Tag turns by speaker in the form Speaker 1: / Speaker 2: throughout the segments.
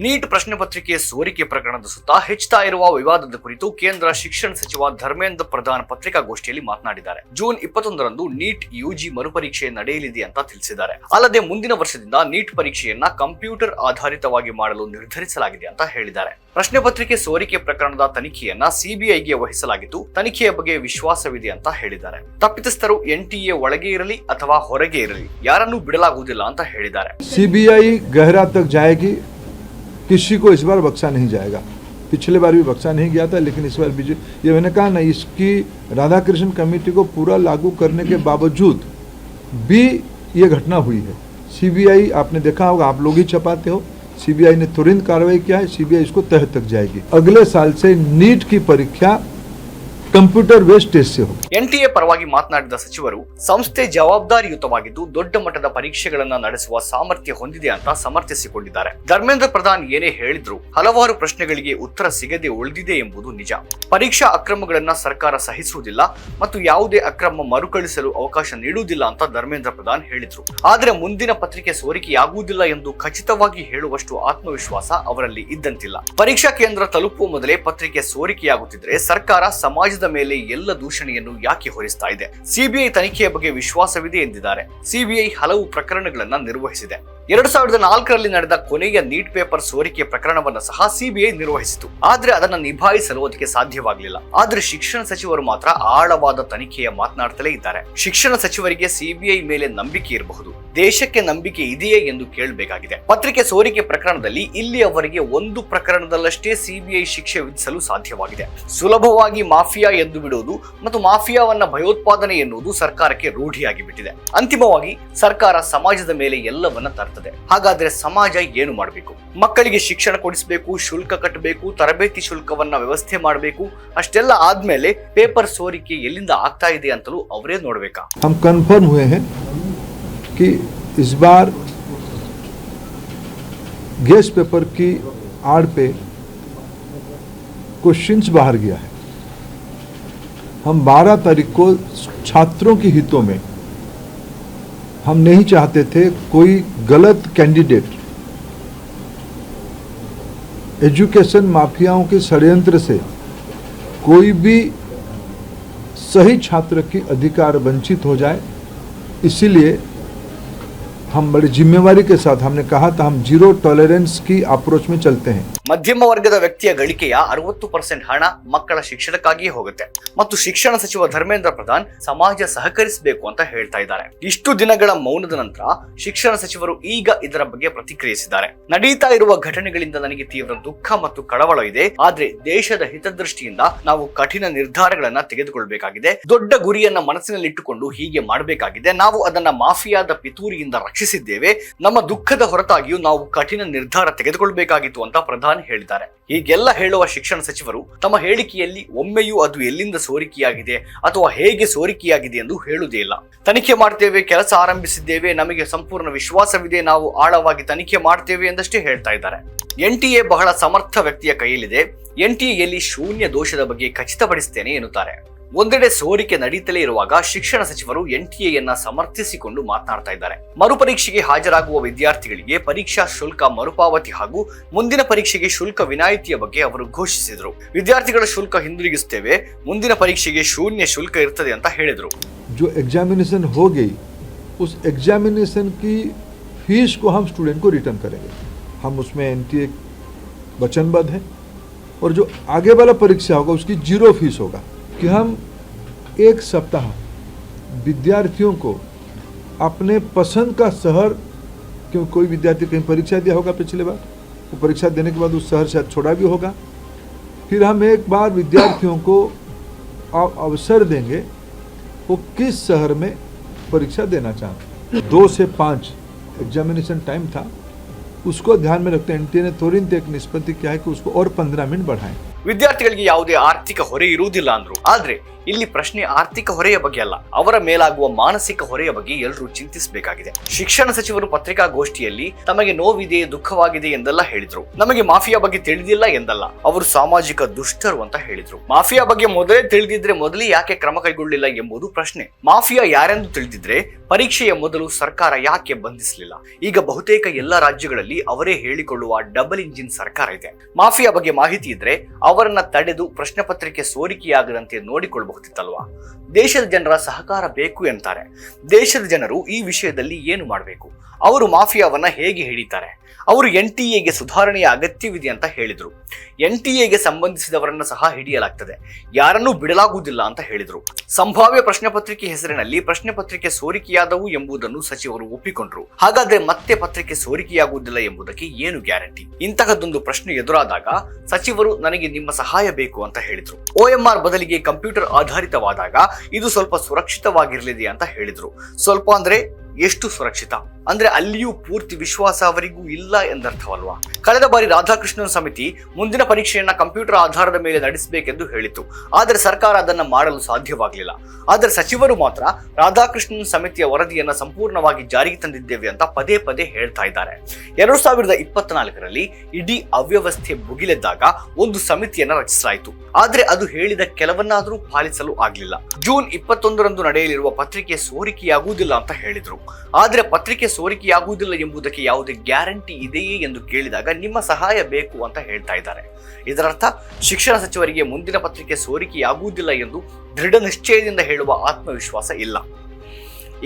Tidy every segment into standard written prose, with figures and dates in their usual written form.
Speaker 1: Neat ಪ್ರಶ್ನೆ ಪತ್ರಿಕೆ ಸೋರಿಕೆ ಪ್ರಕರಣದ ಸುತ್ತ ಹೆಚ್ಚುತ್ತಾ ಇರುವ ವಿವಾದದ ಕುರಿತು ಕೇಂದ್ರ ಶಿಕ್ಷಣ ಸಚಿವ ಧರ್ಮೇಂದ್ರ ಪ್ರಧಾನ್ ಪತ್ರಿಕಾಗೋಷ್ಠಿಯಲ್ಲಿ ಮಾತನಾಡಿದ್ದಾರೆ. ಜೂನ್ 21ರಂದು ನೀಟ್ ಯುಜಿ ಮರುಪರೀಕ್ಷೆ ನಡೆಯಲಿದೆ ಅಂತ ತಿಳಿಸಿದ್ದಾರೆ. ಅಲ್ಲದೆ ಮುಂದಿನ ವರ್ಷದಿಂದ ನೀಟ್ ಪರೀಕ್ಷೆಯನ್ನ ಕಂಪ್ಯೂಟರ್ ಆಧಾರಿತವಾಗಿ ಮಾಡಲು ನಿರ್ಧರಿಸಲಾಗಿದೆ ಅಂತ ಹೇಳಿದ್ದಾರೆ. ಪ್ರಶ್ನೆ ಪತ್ರಿಕೆ ಸೋರಿಕೆ ಪ್ರಕರಣದ ತನಿಖೆಯನ್ನ ಸಿಬಿಐಗೆ ವಹಿಸಲಾಗಿದ್ದು, ತನಿಖೆಯ ಬಗ್ಗೆ ವಿಶ್ವಾಸವಿದೆ ಅಂತ ಹೇಳಿದ್ದಾರೆ. ತಪ್ಪಿತಸ್ಥರು ಎನ್ಟಿಎ ಒಳಗೆ ಇರಲಿ ಅಥವಾ ಹೊರಗೆ ಇರಲಿ ಯಾರನ್ನೂ ಬಿಡಲಾಗುವುದಿಲ್ಲ ಅಂತ ಹೇಳಿದ್ದಾರೆ.
Speaker 2: सीबीआई गहरा तक जाएगी, किसी को इस बार बख्शा नहीं जाएगा. पिछले बार भी बख्शा नहीं गया था, लेकिन इस बार ये मैंने कहा ना, इसकी राधाकृष्ण कमेटी को पूरा लागू करने के बावजूद भी ये घटना हुई है. सीबीआई आपने देखा होगा, आप लोग ही छपाते हो, सीबीआई ने तुरंत कार्रवाई किया है. सीबीआई इसको तह तक जाएगी. अगले साल से नीट की परीक्षा ಕಂಪ್ಯೂಟರ್ ಬೇಸ್ಡ್ ಟೆಸ್ಟ್ से होगी.
Speaker 1: ಎನ್ಟಿಎ ಪರವಾಗಿ ಮಾತನಾಡಿದ ಸಚಿವರು, ಸಂಸ್ಥೆ ಜವಾಬ್ದಾರಿಯುತವಾಗಿದ್ದು ದೊಡ್ಡ ಮಟ್ಟದ ಪರೀಕ್ಷೆಗಳನ್ನ ನಡೆಸುವ ಸಾಮರ್ಥ್ಯ ಹೊಂದಿದೆ ಅಂತ ಸಮರ್ಥಿಸಿಕೊಂಡಿದ್ದಾರೆ. ಧರ್ಮೇಂದ್ರ ಪ್ರಧಾನ್ ಏನೇ ಹೇಳಿದ್ರು ಹಲವಾರು ಪ್ರಶ್ನೆಗಳಿಗೆ ಉತ್ತರ ಸಿಗದೆ ಉಳಿದಿದೆ ಎಂಬುದು ನಿಜ. ಪರೀಕ್ಷಾ ಅಕ್ರಮಗಳನ್ನ ಸರ್ಕಾರ ಸಹಿಸುವುದಿಲ್ಲ ಮತ್ತು ಯಾವುದೇ ಅಕ್ರಮ ಮರುಕಳಿಸಲು ಅವಕಾಶ ನೀಡುವುದಿಲ್ಲ ಅಂತ ಧರ್ಮೇಂದ್ರ ಪ್ರಧಾನ್ ಹೇಳಿದ್ರು. ಆದರೆ ಮುಂದಿನ ಪತ್ರಿಕೆ ಸೋರಿಕೆಯಾಗುವುದಿಲ್ಲ ಎಂದು ಖಚಿತವಾಗಿ ಹೇಳುವಷ್ಟು ಆತ್ಮವಿಶ್ವಾಸ ಅವರಲ್ಲಿ ಇದ್ದಂತಿಲ್ಲ. ಪರೀಕ್ಷಾ ಕೇಂದ್ರ ತಲುಪುವ ಮೊದಲೇ ಪತ್ರಿಕೆ ಸೋರಿಕೆಯಾಗುತ್ತಿದ್ರೆ ಸರ್ಕಾರ ಸಮಾಜದ ಮೇಲೆ ಎಲ್ಲ ದೂಷಣೆಯನ್ನು ಯಾಕೆ ಹೊರಿಸ್ತಾ ಇದೆ? ಸಿಬಿಐ ತನಿಖೆಯ ಬಗ್ಗೆ ವಿಶ್ವಾಸವಿದೆ ಎಂದಿದ್ದಾರೆ. ಸಿಬಿಐ ಹಲವು ಪ್ರಕರಣಗಳನ್ನ ನಿರ್ವಹಿಸಿದೆ. 2004ರಲ್ಲಿ ನಡೆದ ಕೊನೆಯ ನೀಟ್ ಪೇಪರ್ ಸೋರಿಕೆ ಪ್ರಕರಣವನ್ನು ಸಹ ಸಿಬಿಐ ನಿರ್ವಹಿಸಿತು. ಆದ್ರೆ ಅದನ್ನ ನಿಭಾಯಿಸಲು ಅದಕ್ಕೆ ಸಾಧ್ಯವಾಗಲಿಲ್ಲ. ಆದ್ರೆ ಶಿಕ್ಷಣ ಸಚಿವರು ಮಾತ್ರ ಆಳವಾದ ತನಿಖೆಯ ಮಾತನಾಡ್ತಲೇ ಇದ್ದಾರೆ. ಶಿಕ್ಷಣ ಸಚಿವರಿಗೆ ಸಿಬಿಐ ಮೇಲೆ ನಂಬಿಕೆ ಇರಬಹುದು, ದೇಶಕ್ಕೆ ನಂಬಿಕೆ ಇದೆಯೇ ಎಂದು ಕೇಳಬೇಕಾಗಿದೆ. ಪತ್ರಿಕೆ ಸೋರಿಕೆ ಪ್ರಕರಣದಲ್ಲಿ ಇಲ್ಲಿಯವರೆಗೆ ಒಂದು ಪ್ರಕರಣದಲ್ಲಷ್ಟೇ ಸಿಬಿಐ ಶಿಕ್ಷೆ ವಿಧಿಸಲು ಸಾಧ್ಯವಾಗಿದೆ. ಸುಲಭವಾಗಿ ಮಾಫಿಯಾ ಎಂದು ಬಿಡುವುದು ಮತ್ತು ಮಾಫಿಯಾವನ್ನ ಭಯೋತ್ಪಾದನೆ ಎನ್ನುವುದು ಸರ್ಕಾರಕ್ಕೆ ರೂಢಿಯಾಗಿ ಬಿಟ್ಟಿದೆ. ಅಂತಿಮವಾಗಿ ಸರ್ಕಾರ ಸಮಾಜದ ಮೇಲೆ ಎಲ್ಲವನ್ನ ತರ್ತದೆ. ಹಾಗಾದ್ರೆ ಸಮಾಜ ಏನು ಮಾಡಬೇಕು? ಮಕ್ಕಳಿಗೆ ಶಿಕ್ಷಣ ಕೊಡಿಸಬೇಕು, ಶುಲ್ಕ ಕಟ್ಟಬೇಕು, ತರಬೇತಿ ಶುಲ್ಕವನ್ನ ವ್ಯವಸ್ಥೆ ಮಾಡಬೇಕು. ಅಷ್ಟೆಲ್ಲ ಆದ್ಮೇಲೆ ಪೇಪರ್ ಸೋರಿಕೆ ಎಲ್ಲಿಂದ ಆಗ್ತಾ ಇದೆ ಅಂತಲೂ ಅವರೇ ನೋಡ್ಬೇಕಾ?
Speaker 2: हम कन्फर्म हुए हैं कि इस बार गैस पेपर की आड़ पे क्वेश्चंस बाहर गया है. हम 12 तारीख को छात्रों के हितों में हम नहीं चाहते थे कोई गलत कैंडिडेट एजुकेशन माफियाओं के षड्यंत्र से कोई भी सही छात्र की अधिकार वंचित हो जाए. इसीलिए हम बड़ी जिम्मेवारी के साथ हमने कहा था, हम जीरो टॉलरेंस की अप्रोच में चलते हैं.
Speaker 1: ಮಧ್ಯಮ ವರ್ಗದ ವ್ಯಕ್ತಿಯ ಗಳಿಕೆಯ 60% ಹಣ ಮಕ್ಕಳ ಶಿಕ್ಷಣಕ್ಕಾಗಿಯೇ ಹೋಗುತ್ತೆ ಮತ್ತು ಶಿಕ್ಷಣ ಸಚಿವ ಧರ್ಮೇಂದ್ರ ಪ್ರಧಾನ್ ಸಮಾಜ ಸಹಕರಿಸಬೇಕು ಅಂತ ಹೇಳ್ತಾ ಇದ್ದಾರೆ. ಇಷ್ಟು ದಿನಗಳ ಮೌನದ ನಂತರ ಶಿಕ್ಷಣ ಸಚಿವರು ಈಗ ಇದರ ಬಗ್ಗೆ ಪ್ರತಿಕ್ರಿಯಿಸಿದ್ದಾರೆ. ನಡೀತಾ ಇರುವ ಘಟನೆಗಳಿಂದ ನನಗೆ ತೀವ್ರ ದುಃಖ ಮತ್ತು ಕಳವಳ ಇದೆ. ಆದ್ರೆ ದೇಶದ ಹಿತದೃಷ್ಟಿಯಿಂದ ನಾವು ಕಠಿಣ ನಿರ್ಧಾರಗಳನ್ನ ತೆಗೆದುಕೊಳ್ಬೇಕಾಗಿದೆ. ದೊಡ್ಡ ಗುರಿಯನ್ನ ಮನಸ್ಸಿನಲ್ಲಿಟ್ಟುಕೊಂಡು ಹೀಗೆ ಮಾಡಬೇಕಾಗಿದೆ. ನಾವು ಅದನ್ನ ಮಾಫಿಯಾದ ಪಿತೂರಿಯಿಂದ ರಕ್ಷಿಸಿದ್ದೇವೆ. ನಮ್ಮ ದುಃಖದ ಹೊರತಾಗಿಯೂ ನಾವು ಕಠಿಣ ನಿರ್ಧಾರ ತೆಗೆದುಕೊಳ್ಬೇಕಾಗಿತ್ತು ಅಂತ ಪ್ರಧಾನ್ ಹೇಳಿದ್ದಾರೆ. ಹೀಗೆಲ್ಲ ಹೇಳುವ ಶಿಕ್ಷಣ ಸಚಿವರು ತಮ್ಮ ಹೇಳಿಕೆಯಲ್ಲಿ ಒಮ್ಮೆಯೂ ಅದು ಎಲ್ಲಿಂದ ಸೋರಿಕೆಯಾಗಿದೆ ಅಥವಾ ಹೇಗೆ ಸೋರಿಕೆಯಾಗಿದೆ ಎಂದು ಹೇಳುವುದೇ ಇಲ್ಲ. ತನಿಖೆ ಮಾಡ್ತೇವೆ, ಕೆಲಸ ಆರಂಭಿಸಿದ್ದೇವೆ, ನಮಗೆ ಸಂಪೂರ್ಣ ವಿಶ್ವಾಸವಿದೆ, ನಾವು ಆಳವಾಗಿ ತನಿಖೆ ಮಾಡ್ತೇವೆ ಎಂದಷ್ಟೇ ಹೇಳ್ತಾ ಇದ್ದಾರೆ. ಎನ್ಟಿಎ ಬಹಳ ಸಮರ್ಥ ವ್ಯಕ್ತಿಯ ಕೈಯಲ್ಲಿದೆ. ಎನ್ಟಿಎಯಲ್ಲಿ ಶೂನ್ಯ ದೋಷದ ಬಗ್ಗೆ ಖಚಿತಪಡಿಸುತ್ತೇನೆ ಎನ್ನುತ್ತಾರೆ. ಒಂದೆಡೆ ಸೋರಿಕೆ ನಡೀತಲೇ ಇರುವಾಗ ಶಿಕ್ಷಣ ಸಚಿವರು ಎನ್ಟಿಎಯನ್ನ ಸಮರ್ಥಿಸಿಕೊಂಡು ಮಾತನಾಡ್ತಾ ಇದ್ದಾರೆ. ಮರುಪರೀಕ್ಷೆಗೆ ಹಾಜರಾಗುವ ವಿದ್ಯಾರ್ಥಿಗಳಿಗೆ ಪರೀಕ್ಷಾ ಶುಲ್ಕ ಮರುಪಾವತಿ ಹಾಗೂ ಮುಂದಿನ ಪರೀಕ್ಷೆಗೆ ಶುಲ್ಕ ವಿನಾಯಿತಿಯ ಬಗ್ಗೆ ಅವರು ಘೋಷಿಸಿದರು. ವಿದ್ಯಾರ್ಥಿಗಳ ಶುಲ್ಕ ಹಿಂದಿರುಗಿಸುತ್ತೇವೆ, ಮುಂದಿನ ಪರೀಕ್ಷೆಗೆ ಶೂನ್ಯ ಶುಲ್ಕ ಇರುತ್ತದೆ ಅಂತ ಹೇಳಿದರು.
Speaker 2: जो एग्जामिनेशन हो गई उस एग्जामिनेशन की फीस को हम स्टूडेंट को रिटर्न करेंगे. हम उसमें एनटीए वचनबद्ध है और जो आगे वाला परीक्षा होगा उसकी जीरो फीस होगा कि हम एक सप्ताह विद्यार्थियों को अपने पसंद का शहर, क्यों कोई विद्यार्थी कहीं परीक्षा दिया होगा पिछले बार, वो परीक्षा देने के बाद उस शहर शायद छोड़ा भी होगा, फिर हम एक बार विद्यार्थियों को अवसर देंगे वो किस शहर में परीक्षा देना चाहते. 2 से 5 एग्जामिनेशन टाइम था, उसको ध्यान में रखते एनटीए ने तुरंत एक निष्पत्ति किया है कि उसको और 15 मिनट बढ़ाएं.
Speaker 1: ವಿದ್ಯಾರ್ಥಿಗಳಿಗೆ ಯಾವುದೇ ಆರ್ಥಿಕ ಹೊರೆ ಇರುವುದಿಲ್ಲ ಅಂದ್ರು. ಆದ್ರೆ ಇಲ್ಲಿ ಪ್ರಶ್ನೆ ಆರ್ಥಿಕ ಹೊರೆಯ ಬಗ್ಗೆ ಅಲ್ಲ, ಅವರ ಮೇಲಾಗುವ ಮಾನಸಿಕ ಹೊರೆಯ ಬಗ್ಗೆ ಎಲ್ಲರೂ ಚಿಂತಿಸಬೇಕಾಗಿದೆ. ಶಿಕ್ಷಣ ಸಚಿವರು ಪತ್ರಿಕಾಗೋಷ್ಠಿಯಲ್ಲಿ ತಮಗೆ ನೋವಿದೆ, ದುಃಖವಾಗಿದೆ ಎಂದೆಲ್ಲ ಹೇಳಿದ್ರು. ನಮಗೆ ಮಾಫಿಯಾ ಬಗ್ಗೆ ತಿಳಿದಿಲ್ಲ ಎಂದಲ್ಲ, ಅವರು ಸಾಮಾಜಿಕ ದುಷ್ಟರು ಅಂತ ಹೇಳಿದ್ರು. ಮಾಫಿಯಾ ಬಗ್ಗೆ ಮೊದಲೇ ತಿಳಿದಿದ್ರೆ ಮೊದಲೇ ಯಾಕೆ ಕ್ರಮ ಕೈಗೊಳ್ಳಿಲ್ಲ ಎಂಬುದು ಪ್ರಶ್ನೆ. ಮಾಫಿಯಾ ಯಾರೆಂದು ತಿಳಿದಿದ್ರೆ ಪರೀಕ್ಷೆಯ ಮೊದಲು ಸರ್ಕಾರ ಯಾಕೆ ಬಂಧಿಸಲಿಲ್ಲ? ಈಗ ಬಹುತೇಕ ಎಲ್ಲ ರಾಜ್ಯಗಳಲ್ಲಿ ಅವರೇ ಹೇಳಿಕೊಳ್ಳುವ ಡಬಲ್ ಇಂಜಿನ್ ಸರ್ಕಾರ ಇದೆ. ಮಾಫಿಯಾ ಬಗ್ಗೆ ಮಾಹಿತಿ ಇದ್ರೆ ಅವರನ್ನ ತಡೆದು ಪ್ರಶ್ನೆ ಪತ್ರಿಕೆ ಸೋರಿಕೆಯಾಗದಂತೆ ನೋಡಿಕೊಳ್ಳಬಹುದಿತ್ತಲ್ವಾ? ದೇಶದ ಜನರ ಸಹಕಾರ ಬೇಕು ಎಂತಾರೆ. ದೇಶದ ಜನರು ಈ ವಿಷಯದಲ್ಲಿ ಏನು ಮಾಡಬೇಕು? ಅವರು ಮಾಫಿಯಾವನ್ನ ಹೇಗೆ ಹಿಡಿತಾರೆ? ಅವರು NTA ಸುಧಾರಣೆಯ ಅಗತ್ಯವಿದೆ ಅಂತ ಹೇಳಿದ್ರು. NTA ಸಂಬಂಧಿಸಿದವರನ್ನ ಸಹ ಹಿಡಿಯಲಾಗ್ತದೆ, ಯಾರನ್ನೂ ಬಿಡಲಾಗುವುದಿಲ್ಲ ಅಂತ ಹೇಳಿದ್ರು. ಸಂಭಾವ್ಯ ಪ್ರಶ್ನೆ ಪತ್ರಿಕೆ ಹೆಸರಿನಲ್ಲಿ ಪ್ರಶ್ನೆ ಪತ್ರಿಕೆ ಸೋರಿಕೆಯಾದವು ಎಂಬುದನ್ನು ಸಚಿವರು ಒಪ್ಪಿಕೊಂಡ್ರು. ಹಾಗಾದ್ರೆ ಮತ್ತೆ ಪತ್ರಿಕೆ ಸೋರಿಕೆಯಾಗುವುದಿಲ್ಲ ಎಂಬುದಕ್ಕೆ ಏನು ಗ್ಯಾರಂಟಿ? ಇಂತಹದ್ದೊಂದು ಪ್ರಶ್ನೆ ಎದುರಾದಾಗ ಸಚಿವರು ನನಗೆ ನಿಮ್ಮ ಸಹಾಯ ಬೇಕು ಅಂತ ಹೇಳಿದ್ರು. OMR ಬದಲಿಗೆ ಕಂಪ್ಯೂಟರ್ ಆಧಾರಿತವಾದಾಗ ಇದು ಸ್ವಲ್ಪ ಸುರಕ್ಷಿತವಾಗಿರಲಿದೆ ಅಂತ ಹೇಳಿದ್ರು. ಸ್ವಲ್ಪ ಅಂದ್ರೆ ಎಷ್ಟು ಸುರಕ್ಷಿತ ಅಂದ್ರೆ ಅಲ್ಲಿಯೂ ಪೂರ್ತಿ ವಿಶ್ವಾಸ ಅವರಿಗೂ ಇಲ್ಲ ಎಂದರ್ಥವಲ್ವಾ? ಕಳೆದ ಬಾರಿ ರಾಧಾಕೃಷ್ಣನ್ ಸಮಿತಿ ಮುಂದಿನ ಪರೀಕ್ಷೆಯನ್ನ ಕಂಪ್ಯೂಟರ್ ಆಧಾರದ ಮೇಲೆ ನಡೆಸಬೇಕೆಂದು ಹೇಳಿತು. ಆದರೆ ಸರ್ಕಾರ ಅದನ್ನ ಮಾಡಲು ಸಾಧ್ಯವಾಗಲಿಲ್ಲ. ಆದರೆ ಸಚಿವರು ಮಾತ್ರ ರಾಧಾಕೃಷ್ಣನ್ ಸಮಿತಿಯ ವರದಿಯನ್ನ ಸಂಪೂರ್ಣವಾಗಿ ಜಾರಿಗೆ ತಂದಿದ್ದೇವೆ ಅಂತ ಪದೇ ಪದೇ ಹೇಳ್ತಾ ಇದ್ದಾರೆ. 2024ರಲ್ಲಿ ಇಡೀ ಅವ್ಯವಸ್ಥೆ ಭುಗಿಲೆದ್ದಾಗ ಒಂದು ಸಮಿತಿಯನ್ನ ರಚಿಸಲಾಯಿತು. ಆದ್ರೆ ಅದು ಹೇಳಿದ ಕೆಲವನ್ನಾದರೂ ಪಾಲಿಸಲು ಆಗ್ಲಿಲ್ಲ. ಜೂನ್ 21ರಂದು ನಡೆಯಲಿರುವ ಪತ್ರಿಕೆ ಸೋರಿಕೆಯಾಗುವುದಿಲ್ಲ ಅಂತ ಹೇಳಿದ್ರು. ಆದ್ರೆ ಪತ್ರಿಕೆ ಸೋರಿಕೆಯಾಗುವುದಿಲ್ಲ ಎಂಬುದಕ್ಕೆ ಯಾವುದೇ ಗ್ಯಾರಂಟಿ ಇದೆಯೇ ಎಂದು ಕೇಳಿದಾಗ ನಿಮ್ಮ ಸಹಾಯ ಬೇಕು ಅಂತ ಹೇಳ್ತಾ ಇದ್ದಾರೆ. ಇದರರ್ಥ ಶಿಕ್ಷಣ ಸಚಿವರಿಗೆ ಮುಂದಿನ ಪತ್ರಿಕೆ ಸೋರಿಕೆಯಾಗುವುದಿಲ್ಲ ಎಂದು ದೃಢ ನಿಶ್ಚಯದಿಂದ ಹೇಳುವ ಆತ್ಮವಿಶ್ವಾಸ ಇಲ್ಲ.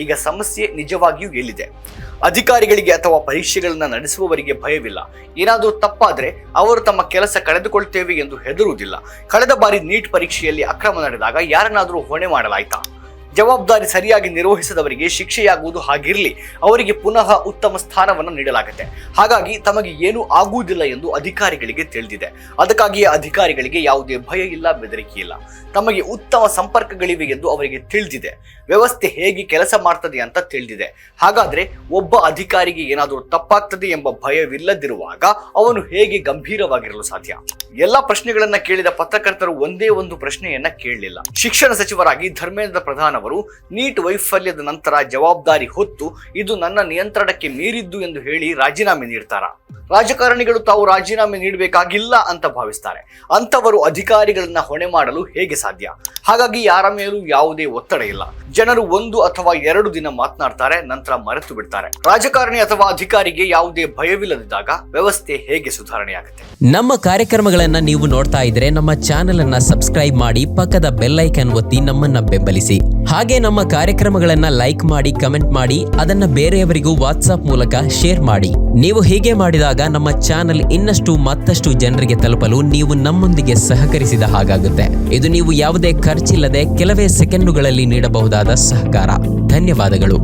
Speaker 1: ಈಗ ಸಮಸ್ಯೆ ನಿಜವಾಗಿಯೂ ಎಲ್ಲಿದೆ? ಅಧಿಕಾರಿಗಳಿಗೆ ಅಥವಾ ಪರೀಕ್ಷೆಗಳನ್ನ ನಡೆಸುವವರಿಗೆ ಭಯವಿಲ್ಲ. ಏನಾದರೂ ತಪ್ಪಾದ್ರೆ ಅವರು ತಮ್ಮ ಕೆಲಸ ಕಳೆದುಕೊಳ್ತೇವೆ ಎಂದು ಹೆದರುವುದಿಲ್ಲ. ಕಳೆದ ಬಾರಿ ನೀಟ್ ಪರೀಕ್ಷೆಯಲ್ಲಿ ಅಕ್ರಮ ನಡೆದಾಗ ಯಾರನ್ನಾದರೂ ಹೊಣೆ ಮಾಡಲಾಯ್ತಾ? ಜವಾಬ್ದಾರಿ ಸರಿಯಾಗಿ ನಿರ್ವಹಿಸದವರಿಗೆ ಶಿಕ್ಷೆಯಾಗುವುದು ಹಾಗಿರಲಿ, ಅವರಿಗೆ ಪುನಃ ಉತ್ತಮ ಸ್ಥಾನವನ್ನು ನೀಡಲಾಗುತ್ತೆ. ಹಾಗಾಗಿ ತಮಗೆ ಏನೂ ಆಗುವುದಿಲ್ಲ ಎಂದು ಅಧಿಕಾರಿಗಳಿಗೆ ತಿಳಿದಿದೆ. ಅದಕ್ಕಾಗಿಯೇ ಅಧಿಕಾರಿಗಳಿಗೆ ಯಾವುದೇ ಭಯ ಇಲ್ಲ, ಬೆದರಿಕೆ ಇಲ್ಲ. ತಮಗೆ ಉತ್ತಮ ಸಂಪರ್ಕಗಳಿವೆ ಎಂದು ಅವರಿಗೆ ತಿಳಿದಿದೆ. ವ್ಯವಸ್ಥೆ ಹೇಗೆ ಕೆಲಸ ಮಾಡ್ತದೆ ಅಂತ ತಿಳಿದಿದೆ. ಹಾಗಾದ್ರೆ ಒಬ್ಬ ಅಧಿಕಾರಿಗೆ ಏನಾದರೂ ತಪ್ಪಾಗ್ತದೆ ಎಂಬ ಭಯವಿಲ್ಲದಿರುವಾಗ ಅವನು ಹೇಗೆ ಗಂಭೀರವಾಗಿರಲು ಸಾಧ್ಯ? ಎಲ್ಲ ಪ್ರಶ್ನೆಗಳನ್ನ ಕೇಳಿದ ಪತ್ರಕರ್ತರು ಒಂದೇ ಒಂದು ಪ್ರಶ್ನೆಯನ್ನ ಕೇಳಲಿಲ್ಲ. ಶಿಕ್ಷಣ ಸಚಿವರಾಗಿ ಧರ್ಮೇಂದ್ರ ಪ್ರಧಾನ್ ಅವರು ನೀಟ್ ವೈಫಲ್ಯದ ನಂತರ ಜವಾಬ್ದಾರಿ ಹೊತ್ತು ಇದು ನನ್ನ ನಿಯಂತ್ರಣಕ್ಕೆ ಮೀರಿದ್ದು ಎಂದು ಹೇಳಿ ರಾಜೀನಾಮೆ ನೀಡ್ತಾರಾ? ರಾಜಕಾರಣಿಗಳು ತಾವು ರಾಜೀನಾಮೆ ನೀಡಬೇಕಾಗಿಲ್ಲ ಅಂತ ಭಾವಿಸ್ತಾರೆ. ಅಂತವರು ಅಧಿಕಾರಿಗಳನ್ನ ಹೊಣೆ ಮಾಡಲು ಹೇಗೆ ಸಾಧ್ಯ? ಹಾಗಾಗಿ ಯಾರ ಮೇಲೂ ಯಾವುದೇ ಒತ್ತಡ ಇಲ್ಲ. ಜನರು 1 ಅಥವಾ 2 ದಿನ ಮಾತನಾಡ್ತಾರೆ, ನಂತರ ಮರೆತು ಬಿಡ್ತಾರೆ. ರಾಜಕಾರಣಿ ಅಥವಾ ಅಧಿಕಾರಿಗೆ ಯಾವುದೇ ಭಯವಿಲ್ಲದಿದ್ದಾಗ ವ್ಯವಸ್ಥೆ ಹೇಗೆ ಸುಧಾರಣೆಯಾಗುತ್ತೆ?
Speaker 3: ನಮ್ಮ ಕಾರ್ಯಕ್ರಮಗಳನ್ನ ನೀವು ನೋಡ್ತಾ ಇದ್ರೆ ನಮ್ಮ ಚಾನೆಲ್ ಅನ್ನ ಸಬ್ಸ್ಕ್ರೈಬ್ ಮಾಡಿ, ಪಕ್ಕದ ಬೆಲ್ ಐಕಾನ್ ಒತ್ತಿ ನಮ್ಮನ್ನ ಬೆಂಬಲಿಸಿ. ಹಾಗೆ ನಮ್ಮ ಕಾರ್ಯಕ್ರಮಗಳನ್ನ ಲೈಕ್ ಮಾಡಿ, ಕಮೆಂಟ್ ಮಾಡಿ, ಅದನ್ನ ಬೇರೆಯವರಿಗೂ ವಾಟ್ಸ್ಆಪ್ ಮೂಲಕ ಶೇರ್ ಮಾಡಿ. ನೀವು ಹೀಗೆ ಮಾಡಿದಾಗ ನಮ್ಮ ಚಾನೆಲ್ ಮತ್ತಷ್ಟು ಜನರಿಗೆ ತಲುಪಲು ನೀವು ನಮ್ಮೊಂದಿಗೆ ಸಹಕರಿಸಿದ ಹಾಗಾಗುತ್ತೆ. ಇದು ನೀವು ಯಾವುದೇ ಖರ್ಚಿಲ್ಲದೆ ಕೆಲವೇ ಸೆಕೆಂಡುಗಳಲ್ಲಿ ನೀಡಬಹುದಾದ ಸಹಕಾರ. ಧನ್ಯವಾದಗಳು.